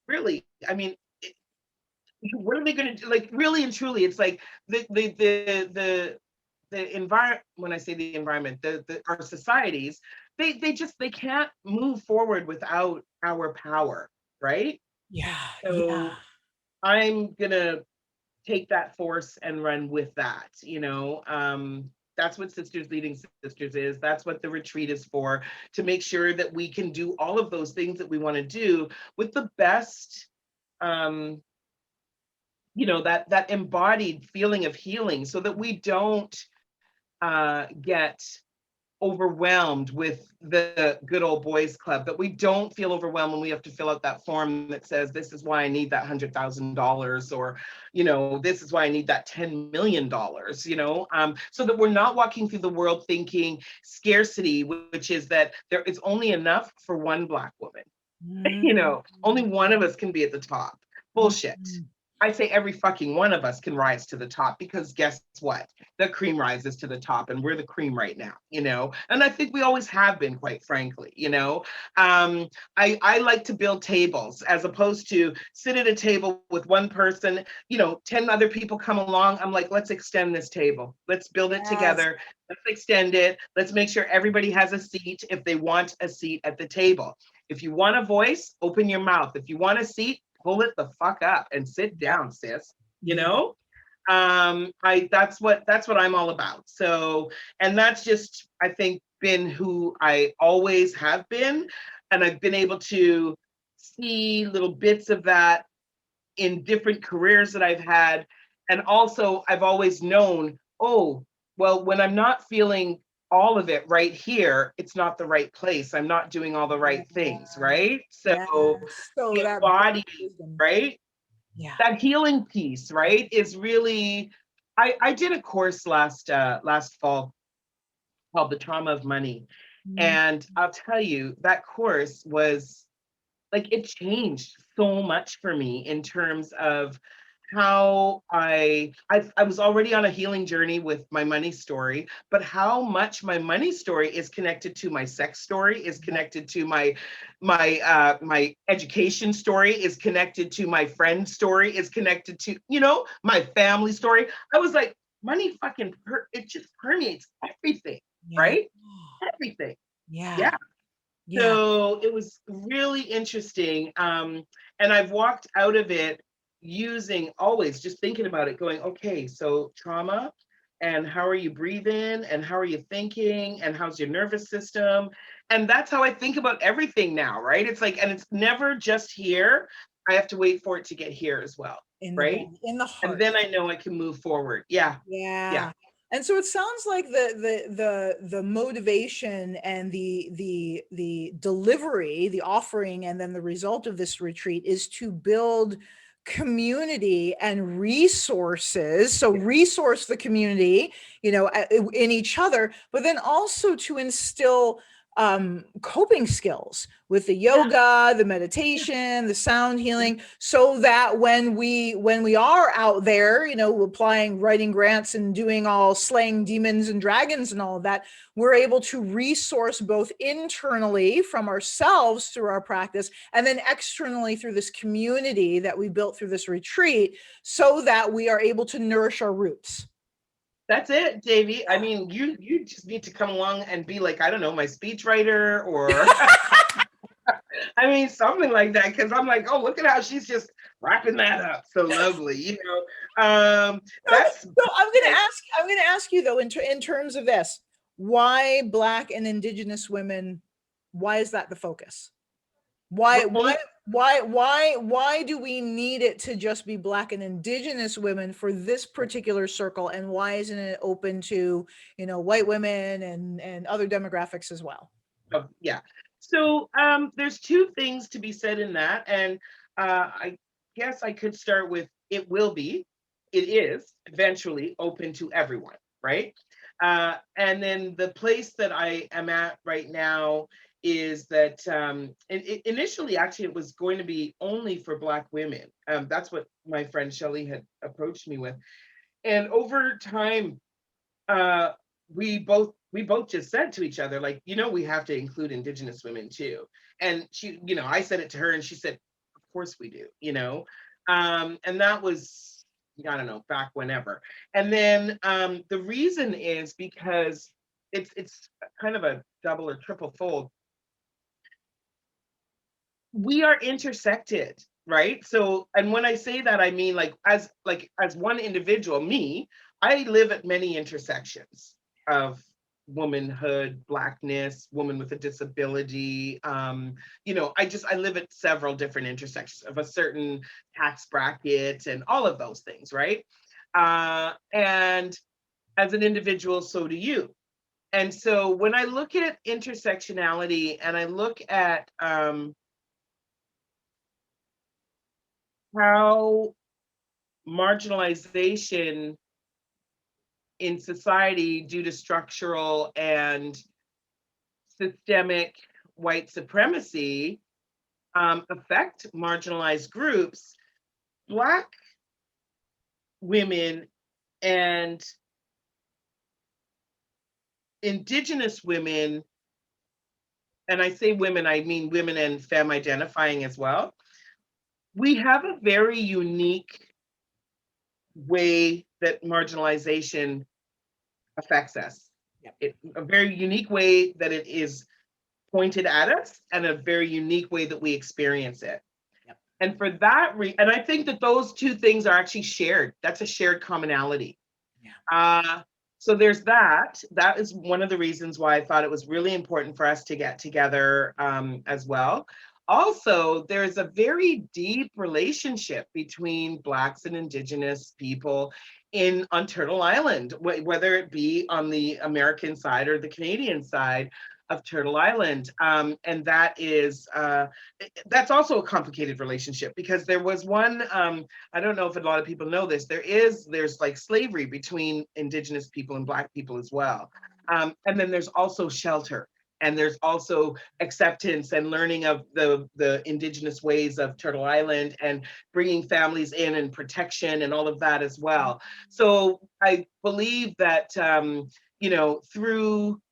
really, I mean, what are they going to do? Like, really and truly, it's like the environment. When I say the environment, our societies, they can't move forward without our power, right? Yeah. So I'm gonna take that force and run with that. You know, that's what Sisters Leading Sisters is. That's what the retreat is for, to make sure that we can do all of those things that we want to do with the best, you know, that embodied feeling of healing, so that we don't get overwhelmed with the good old boys club, that we don't feel overwhelmed when we have to fill out that form that says, this is why I need that $100,000, or, you know, this is why I need that $10 million, you know, so that we're not walking through the world thinking scarcity, which is that there is only enough for one Black woman. You know, only one of us can be at the top. Bullshit. I say every fucking one of us can rise to the top, because guess what? The cream rises to the top, and we're the cream right now, you know? And I think we always have been, quite frankly, you know? I like to build tables as opposed to sit at a table with one person, you know, 10 other people come along. I'm like, let's extend this table. Let's build it together. Let's extend it. Let's make sure everybody has a seat if they want a seat at the table. If you want a voice, open your mouth. If you want a seat, pull it the fuck up and sit down, sis. You know, that's what I'm all about. So, and that's just, I think, been who I always have been, and I've been able to see little bits of that in different careers that I've had, and also I've always known, oh, well, when I'm not feeling all of it right here, it's not the right place. I'm not doing all the right things, right? So so the that body, right? Yeah. That healing piece, right, is really, I did a course last fall called The Trauma of Money. And I'll tell you, that course was like, it changed so much for me in terms of how I was already on a healing journey with my money story, but how much my money story is connected to my sex story, is connected to my education story, is connected to my friend story, is connected to, you know, my family story. I was like, money fucking it just permeates everything, right? Everything. Yeah. So it was really interesting. And I've walked out of it using, always just thinking about it, going, okay, so trauma, and how are you breathing, and how are you thinking, and how's your nervous system? And that's how I think about everything now, right? It's like, and it's never just here. I have to wait for it to get here as well, right? In the heart. And then I know I can move forward. Yeah. And so it sounds like the motivation and the delivery, the offering, and then the result of this retreat is to build community and resources. So resource the community, you know, in each other, but then also to instill coping skills with the yoga, the meditation, the sound healing, so that when we are out there, you know, applying, writing grants and doing all slaying demons and dragons and all of that, we're able to resource both internally from ourselves through our practice, and then externally through this community that we built through this retreat, so that we are able to nourish our roots. That's it, Devi. I mean, you just need to come along and be like, I don't know, my speechwriter, or I mean, something like that. Because I'm like, oh, look at how she's just wrapping that up so lovely, you know. That's so I'm gonna ask you though, in terms of this, why Black and Indigenous women? Why is that the focus? Why do we need it to just be Black and Indigenous women for this particular circle, and why isn't it open to, you know, white women and other demographics as well? Yeah. So there's two things to be said in that, and I guess I could start with, it is eventually open to everyone, right? And then the place that I am at right now is that initially, actually, it was going to be only for Black women. That's what my friend Shelley had approached me with. And over time, we both just said to each other, like, you know, we have to include Indigenous women too. And she, you know, I said it to her, and she said, of course we do, you know. And that was, I don't know, back whenever. And then the reason is because it's kind of a double or triple fold. We are intersected, right? So, and when I say that, I mean, as one individual, me, I live at many intersections of womanhood, Blackness, woman with a disability. You know, I live at several different intersections of a certain tax bracket and all of those things, right? And as an individual, so do you. And so when I look at intersectionality and I look at how marginalization in society due to structural and systemic white supremacy affect marginalized groups, Black women and Indigenous women, and I say women, I mean women and femme identifying as well, we have a very unique way that marginalization affects us. Yep. A very unique way that it is pointed at us, and a very unique way that we experience it. Yep. And for that and I think that those two things are actually shared. That's a shared commonality. Yeah. So there's that. That is one of the reasons why I thought it was really important for us to get together as well. Also, there's a very deep relationship between Blacks and Indigenous people on Turtle Island, whether it be on the American side or the Canadian side of Turtle Island. And that's also a complicated relationship, because there was one, I don't know if a lot of people know this, there's like slavery between Indigenous people and Black people as well. And then there's also shelter. And there's also acceptance and learning of the Indigenous ways of Turtle Island, and bringing families in and protection and all of that as well. So I believe that, through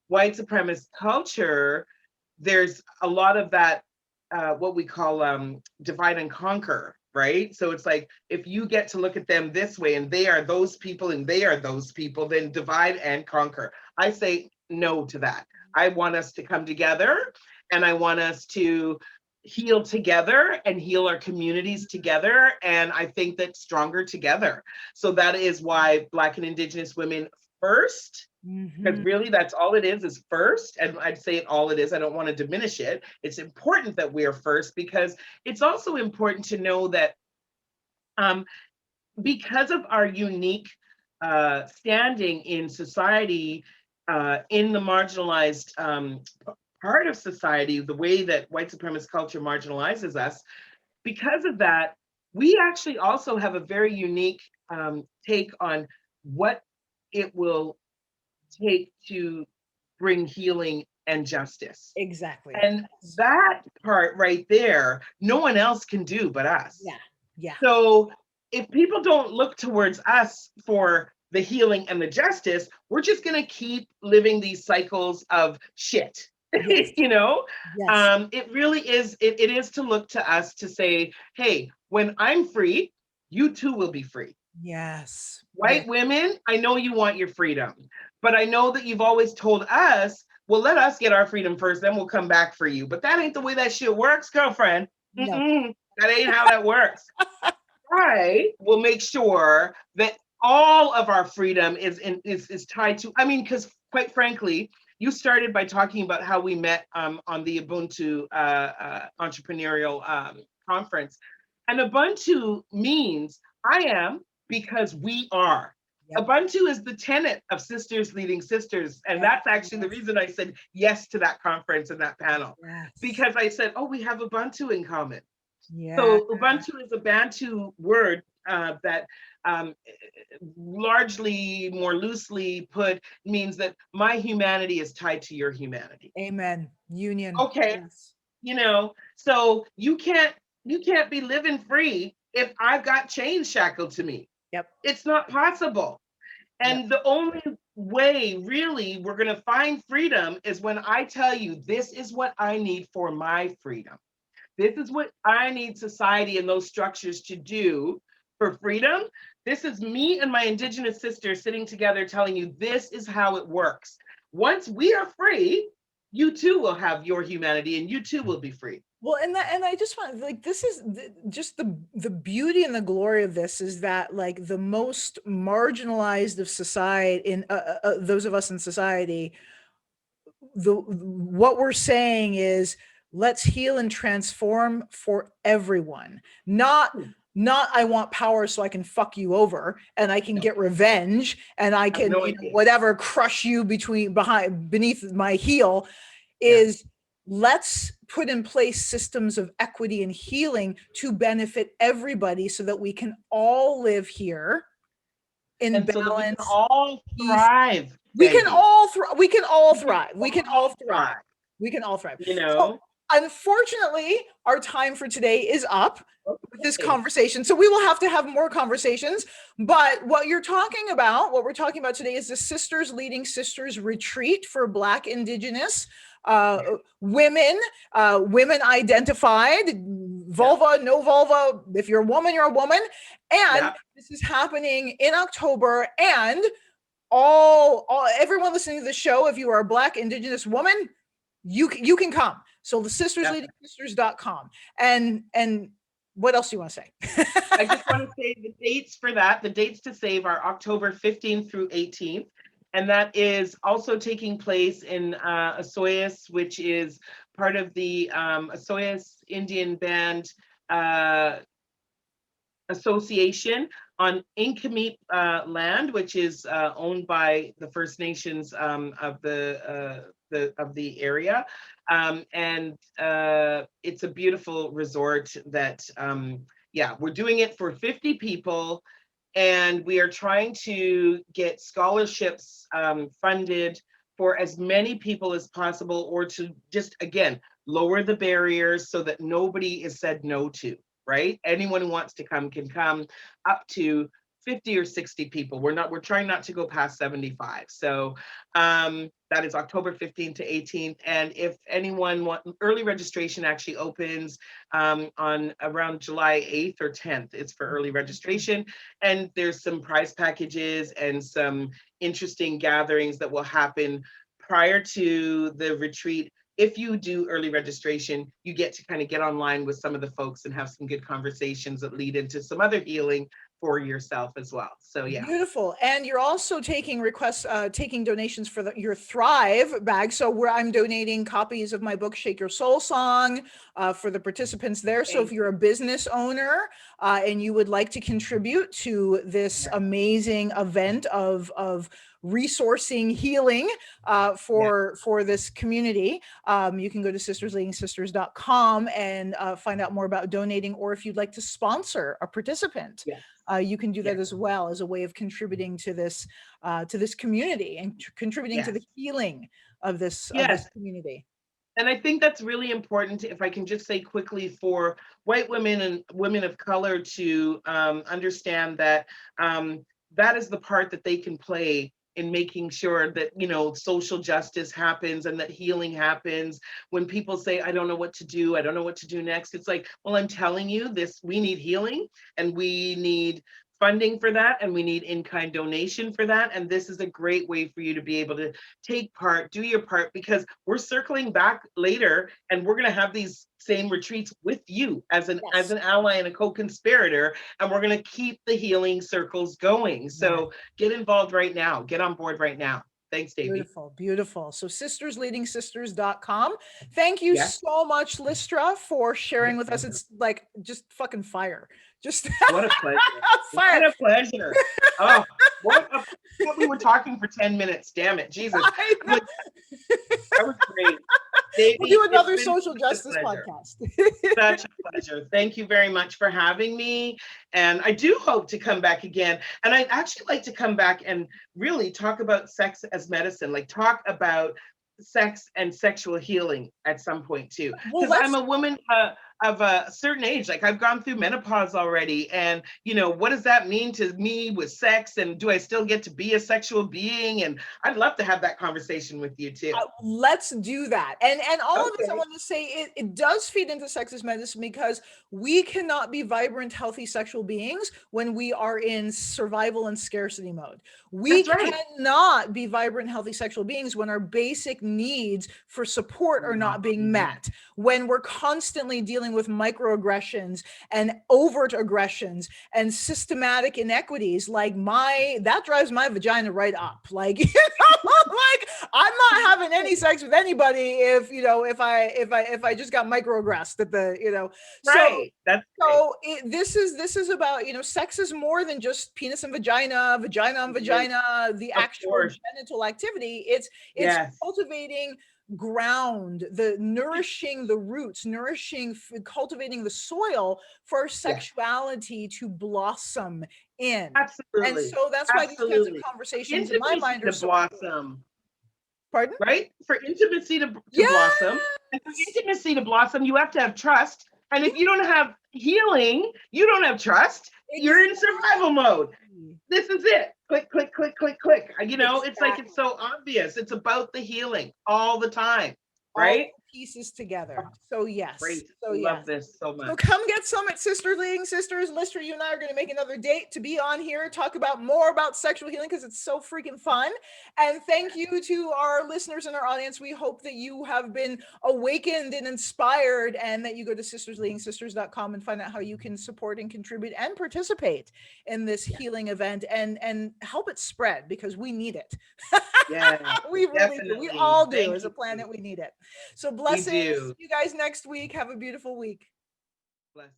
white supremacist culture, there's a lot of that, what we call divide and conquer, right? So it's like, if you get to look at them this way, and they are those people and they are those people, then divide and conquer. I say no to that. I want us to come together, and I want us to heal together and heal our communities together. And I think that stronger together. So that is why Black and Indigenous women first, because really that's all it is first. And I'd say all it is. I don't want to diminish it. It's important that we're first, because it's also important to know that because of our unique standing in society, in the marginalized part of society, the way that white supremacist culture marginalizes us, because of that, we actually also have a very unique take on what it will take to bring healing and justice. Exactly. And that part right there, no one else can do but us. Yeah. Yeah. So if people don't look towards us for the healing and the justice, we're just going to keep living these cycles of shit. Yes. Yes. It really is, it is to look to us to say, hey, when I'm free, you too will be free. Yes. White women, I know you want your freedom, but I know that you've always told us, well, let us get our freedom first, then we'll come back for you. But that ain't the way that shit works, girlfriend. No. That ain't how that works. I will make sure that all of our freedom is tied to, because quite frankly, you started by talking about how we met on the Ubuntu entrepreneurial conference. And Ubuntu means I am because we are. Yep. Ubuntu is the tenet of Sisters Leading Sisters. And that's actually the reason I said yes to that conference and that panel. Yes. Because I said, oh, we have Ubuntu in common. Yeah. So Ubuntu is a Bantu word that largely, more loosely put, means that my humanity is tied to your humanity. Amen. Union. Okay. Yes. So you can't be living free if I've got chains shackled to me. Yep. It's not possible. And the only way really we're going to find freedom is when I tell you, this is what I need for my freedom. This is what I need society and those structures to do for freedom. This is me and my Indigenous sisters sitting together telling you this is how it works. Once we are free, you too will have your humanity and you too will be free. Well, and I just want, like, this is just the beauty and the glory of this is that, like, the most marginalized of society, in those of us in society, what we're saying is, let's heal and transform for everyone, not not I want power so I can fuck you over and I can get revenge and I can whatever crush you beneath my heel, is let's put in place systems of equity and healing to benefit everybody so that we can all live here in and balance. So that we can all thrive. We can all thrive. We can all thrive. We can all thrive. We can all thrive. You know. So, unfortunately, our time for today is up with this conversation. So we will have to have more conversations. But what we're talking about today is the Sisters Leading Sisters Retreat for Black, Indigenous women, women identified, vulva, no vulva. If you're a woman, you're a woman. And this is happening in October. And everyone listening to the show, if you are a Black, Indigenous woman, you can come. So the sistersleadingsisters.com. And what else do you want to say? I just want to say the dates for that. The dates to save are October 15th through 18th. And that is also taking place in Osoyoos, which is part of the Osoyoos Indian Band Association on Inkamip land, which is owned by the First Nations of the area. And it's a beautiful resort that, we're doing it for 50 people. And we are trying to get scholarships funded for as many people as possible, or to just, again, lower the barriers so that nobody is said no to, right? Anyone who wants to come can come, up to 50 or 60 people. We're trying not to go past 75. So that is October 15th to 18th. And if anyone early registration actually opens on around July 8th or 10th. It's for early registration. And there's some prize packages and some interesting gatherings that will happen prior to the retreat. If you do early registration, you get to kind of get online with some of the folks and have some good conversations that lead into some other healing for yourself as well. So yeah. Beautiful. And you're also taking requests, taking donations for your Thrive bag. So where I'm donating copies of my book, Shake Your Soul Song, for the participants there. So if you're a business owner and you would like to contribute to this amazing event of resourcing healing for this community, you can go to sistersleadingsisters.com and find out more about donating, or if you'd like to sponsor a participant, you can do that as well, as a way of contributing to this community and contributing to the healing of this community. And I think that's really important, if I can just say quickly, for white women and women of color to understand that that is the part that they can play in making sure that, you know, social justice happens and that healing happens. When people say, I don't know what to do, I don't know what to do next, it's like, well, I'm telling you this, we need healing and we need funding for that, and we need in-kind donation for that. And this is a great way for you to be able to take part, do your part, because we're circling back later and we're going to have these same retreats with you as an ally and a co-conspirator, and we're going to keep the healing circles going. So get involved right now, get on board right now. Thanks, Devi. Beautiful, beautiful. So sistersleadingsisters.com. Thank you so much, Lystra, for sharing with us. It's like just fucking fire. Just what a pleasure. What a pleasure. Oh, we were talking for 10 minutes. Damn it. Jesus. That was great. Devi, we'll do another social justice podcast. Such a pleasure. Thank you very much for having me. And I do hope to come back again. And I'd actually like to come back and really talk about sex as medicine, like talk about sex and sexual healing at some point too. Because I'm a woman of a certain age, like I've gone through menopause already. And, you know, what does that mean to me with sex? And do I still get to be a sexual being? And I'd love to have that conversation with you too. Let's do that. And all of this, I want to say it does feed into sex as medicine, because we cannot be vibrant, healthy sexual beings when we are in survival and scarcity mode. We cannot be vibrant, healthy sexual beings when our basic needs for support are not being met, when we're constantly dealing dealing with microaggressions and overt aggressions and systematic inequities, like that drives my vagina right up. Like, you know, like I'm not having any sex with anybody if I just got microaggressed at the, Right. This is about, sex is more than just penis and vagina and vagina, the actual genital activity. It's cultivating ground, nourishing the roots, cultivating the soil for sexuality to blossom in. Absolutely. And so that's why these kinds of conversations in my mind are so blossom. Pardon? Right? For intimacy to blossom, and for intimacy to blossom, you have to have trust. And if you don't have healing, you don't have trust. You're in survival mode. This is it. Click, click, click, click, click. It's like, it's so obvious. It's about the healing all the time, right? All pieces together. So yes. Great. So love this so much. So come get some at Sister Leading Sisters. Lystra, you and I are going to make another date to be on here, talk about more about sexual healing, because it's so freaking fun. And thank you to our listeners and our audience. We hope that you have been awakened and inspired, and that you go to sistersleadingsisters.com and find out how you can support and contribute and participate in this healing event, and help it spread, because we need it. Yeah, we really do. We all do. As a planet, we need it. So blessings. You guys next week. Have a beautiful week. Blessings.